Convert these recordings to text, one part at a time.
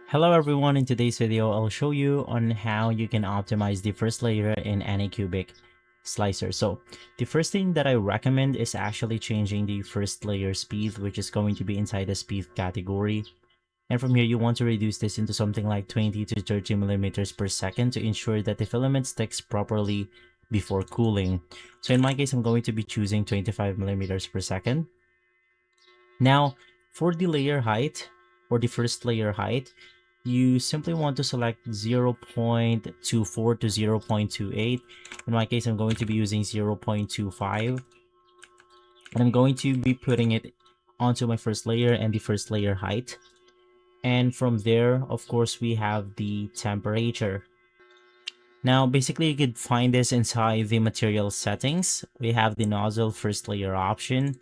Hello everyone, in today's video I'll show you on how you can optimize the first layer in Anycubic Slicer. So the first thing that I recommend is actually changing the first layer speed, which is going to be inside the speed category. And from here you want to reduce this into something like 20 to 30 millimeters per second to ensure that the filament sticks properly before cooling. So in my case I'm going to be choosing 25 millimeters per second. Now for the layer height, or the first layer height, you simply want to select 0.24 to 0.28. In my case, I'm going to be using 0.25. And I'm going to be putting it onto my first layer and the first layer height. And from there, of course, we have the temperature. Now, basically, you could find this inside the material settings. We have the nozzle first layer option.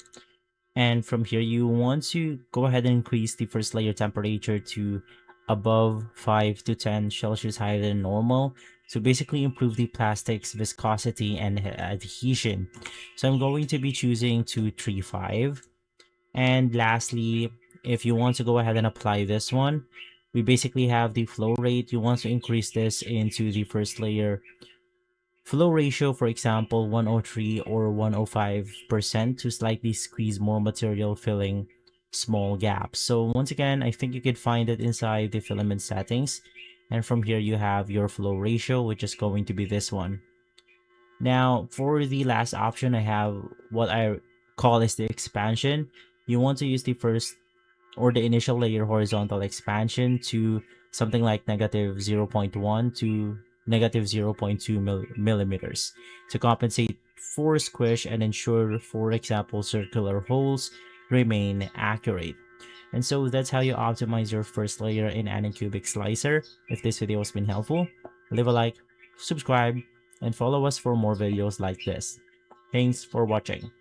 And from here, you want to go ahead and increase the first layer temperature to above 5 to 10 Celsius higher than normal to basically improve the plastic's viscosity and adhesion. So I'm going to be choosing 235. And lastly, if you want to go ahead and apply this one, we basically have the flow rate. You want to increase this into the first layer flow ratio, for example, 103 or 105% to slightly squeeze more material, filling small gaps. So once again, I think you could find it inside the filament settings. And from here, you have your flow ratio, which is going to be this one. Now, for the last option, I have what I call is the expansion. You want to use the first or the initial layer horizontal expansion to something like negative 0.1 to negative 0.2 millimeters to compensate for squish and ensure, for example, circular holes remain accurate. And so that's how you optimize your first layer in Anycubic Slicer. If this video has been helpful, leave a like, subscribe, and follow us for more videos like this. Thanks for watching.